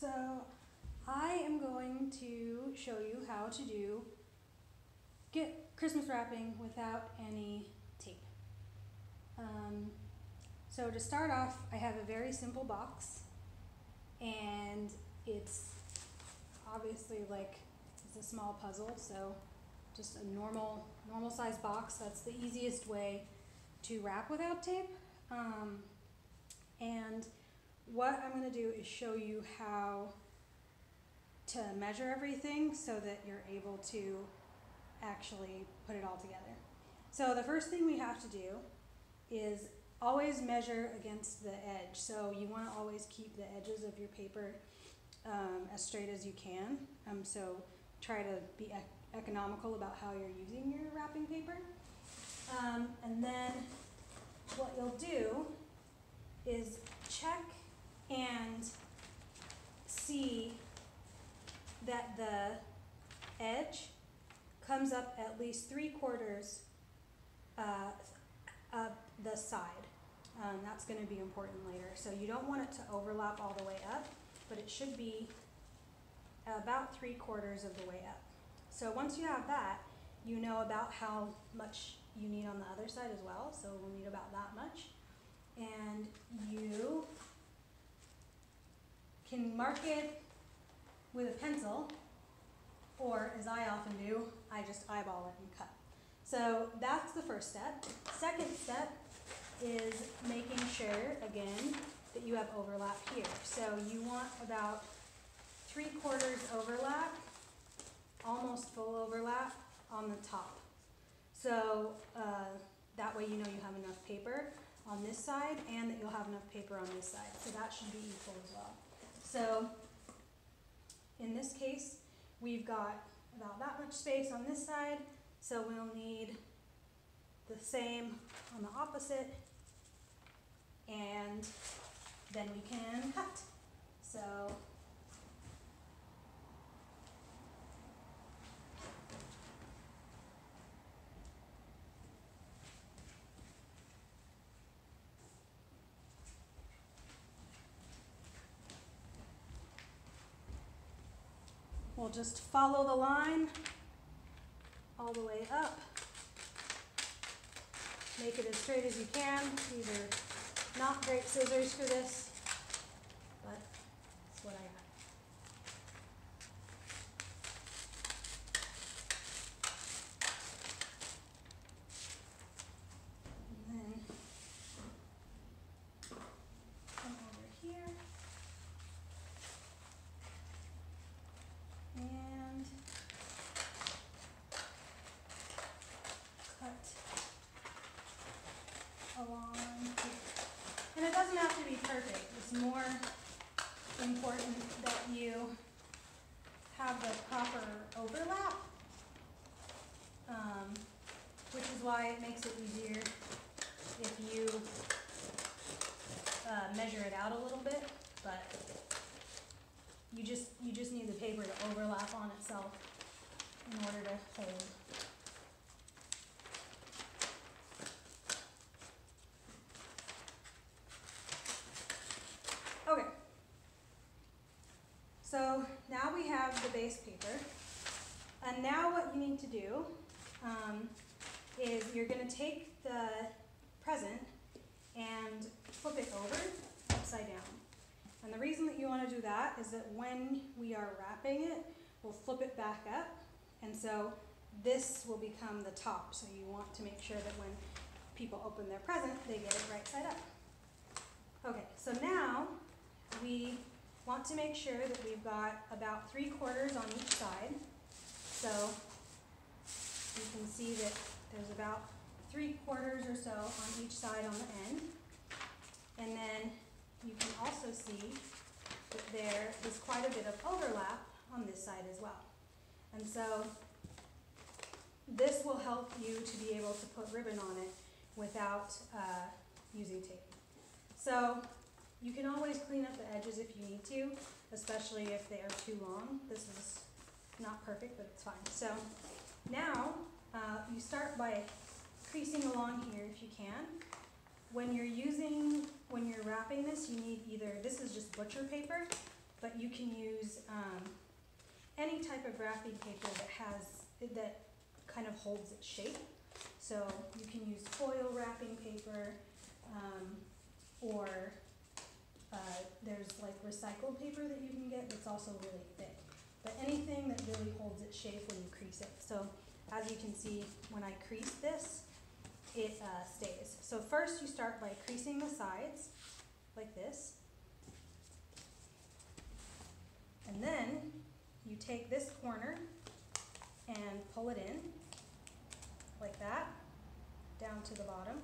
So I am going to show you how to get Christmas wrapping without any tape. So to start off, I have a very simple box, and it's obviously it's a small puzzle, so just a normal size box. That's the easiest way to wrap without tape. And what I'm going to do is show you how to measure everything so that you're able to actually put it all together. So the first thing we have to do is always measure against the edge. So you want to always keep the edges of your paper as straight as you can. So try to be economical about how you're using your wrapping paper. And then what you'll do is check and see that the edge comes up at least 3/4 up the side. That's going to be important later. So you don't want it to overlap all the way up, but it should be about 3/4 of the way up. So once you have that, you know about how much you need on the other side as well. So we'll need about that much. And you can mark it with a pencil, or as I often do, I just eyeball it and cut. So that's the first step. Second step is making sure, again, that you have overlap here. So you want about 3/4 overlap, almost full overlap on the top. So that way you know you have enough paper on this side and that you'll have enough paper on this side. So that should be equal as well. So in this case, we've got about that much space on this side, so we'll need the same on the opposite, and then we can cut. So we'll just follow the line all the way up. Make it as straight as you can. These are not great scissors for this, but that's what I got. And then come over here and cut along here. And it doesn't have to be perfect. It's more important that you have the proper overlap, which is why it makes it easier if you measure it out a little bit, but you just need the paper to overlap on itself in order to hold. Okay, so now we have the base paper, and now what you need to do is you're going to take the present and flip it over upside down. And the reason that you want to do that is that when we are wrapping it, we'll flip it back up, and so this will become the top. So you want to make sure that when people open their present, they get it right side up. Okay, so now we want to make sure that we've got about 3/4 on each side. So you can see that there's about 3/4 or so on each side on the end. And then you can also see that there is quite a bit of overlap on this side as well. And so this will help you to be able to put ribbon on it without using tape. So you can always clean up the edges if you need to, especially if they are too long. This is not perfect, but it's fine. So now you start by creasing along here if you can. When you're wrapping this, you need either, this is just butcher paper, but you can use any type of wrapping paper that kind of holds its shape. So you can use foil wrapping paper, or there's like recycled paper that you can get that's also really thick. But anything that really holds its shape when you crease it. So as you can see, when I crease this, it stays. So first you start by creasing the sides, like this. And then you take this corner and pull it in, like that, down to the bottom,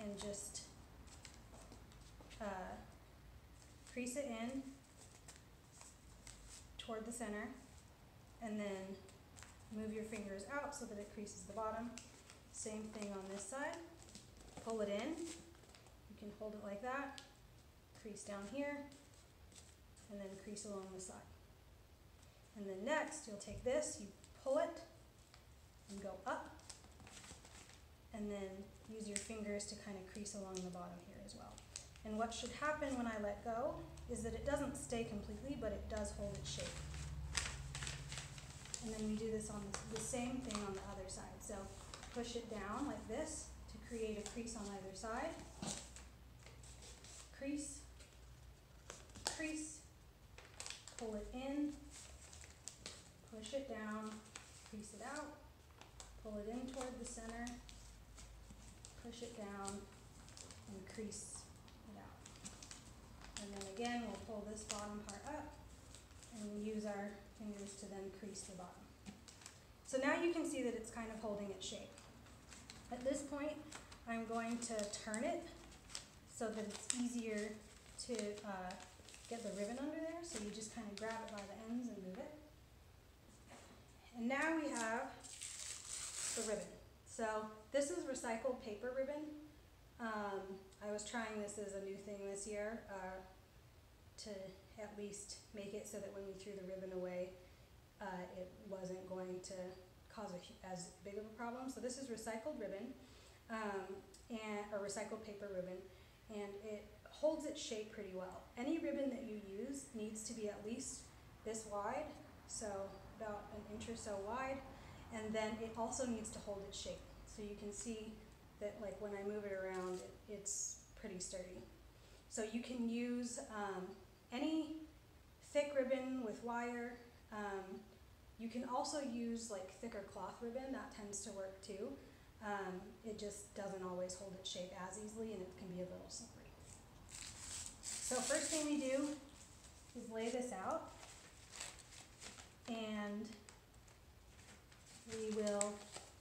and just crease it in toward the center, and then move your fingers out so that it creases the bottom. Same thing on this side. Pull it in. You can hold it like that, crease down here, and then crease along the side. And then next, you'll take this, you pull it, and go up, and then use your fingers to kind of crease along the bottom here as well. And what should happen when I let go is that it doesn't stay completely, but it does hold its shape. And then we do this on the same thing on the other side. So push it down like this to create a crease on either side. Crease, crease, pull it in, push it down, crease it out, pull it in toward the center, push it down, and crease it out. And then again, we'll pull this bottom part up and use our fingers to then crease the bottom. So now you can see that it's kind of holding its shape. At this point, I'm going to turn it so that it's easier to get the ribbon under there. So you just kind of grab it by the ends and move it. And now we have the ribbon. So this is recycled paper ribbon. I was trying this as a new thing this year to at least make it so that when we threw the ribbon away, it wasn't going to cause as big of a problem. So this is recycled ribbon, or recycled paper ribbon, and it holds its shape pretty well. Any ribbon that you use needs to be at least this wide, so about an inch or so wide, and then it also needs to hold its shape. So you can see that, like, when I move it around, it's pretty sturdy. So you can use any thick ribbon with wire. You can also use like thicker cloth ribbon, that tends to work too. It just doesn't always hold its shape as easily, and it can be a little slippery. So first thing we do is lay this out, and we will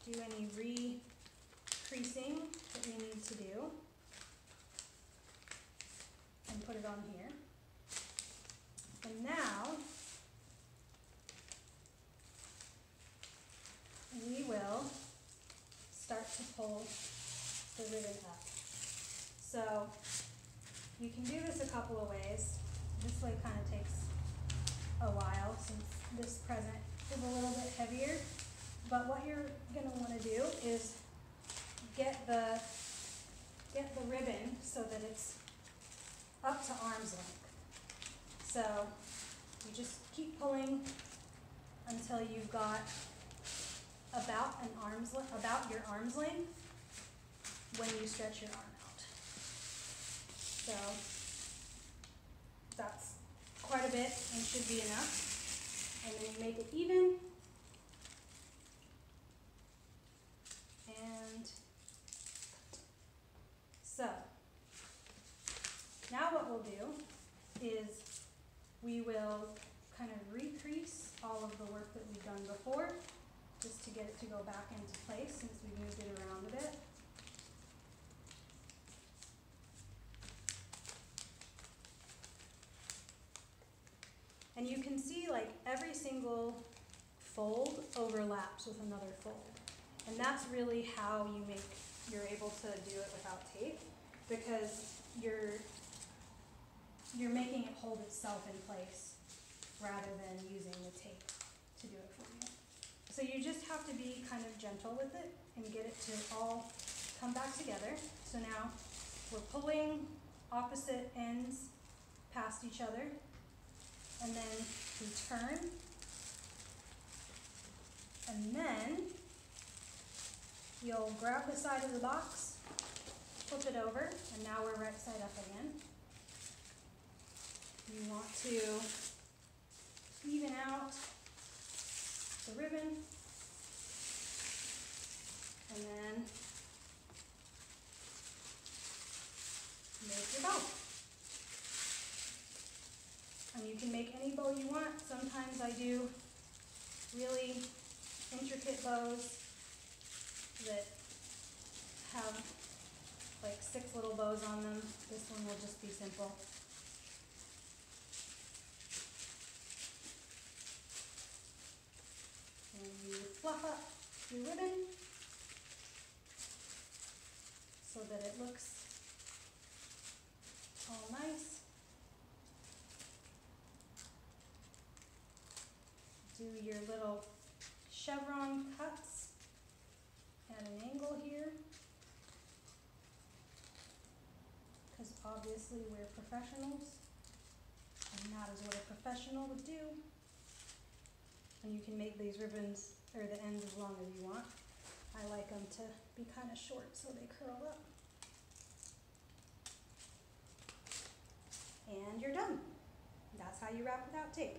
do any re-creasing that we need to do and put it on here. And now we will start to pull the ribbon up. So you can do this a couple of ways. This way kind of takes a while since this present is a little bit heavier. But what you're going to want to do is get the ribbon so that it's up to arm's length. So you just keep pulling until you've got about your arm's length when you stretch your arm out. So that's quite a bit and should be enough. And then you make it even. And so now what we'll do is we will kind of recrease all of the work that we've done before, just to get it to go back into place since we moved it around a bit. And you can see like every single fold overlaps with another fold. And that's really how you're able to do it without tape, because you're making it hold itself in place rather than using the tape to do it for you. So you just have to be kind of gentle with it and get it to all come back together. So now we're pulling opposite ends past each other, and then we turn, and then you'll grab the side of the box, flip it over, and now we're right side up again. You want to even out the ribbon, and then make your bow. And you can make any bow you want. Sometimes I do really intricate bows that have like 6 little bows on them. This one will just be simple. And you fluff up your ribbon so that it looks all nice. Do your little chevron cuts at an angle here, because obviously we're professionals, and that is what a professional would do. And you can make these ribbons, or the ends, as long as you want. I like them to be kind of short so they curl up. And you're done. That's how you wrap without tape.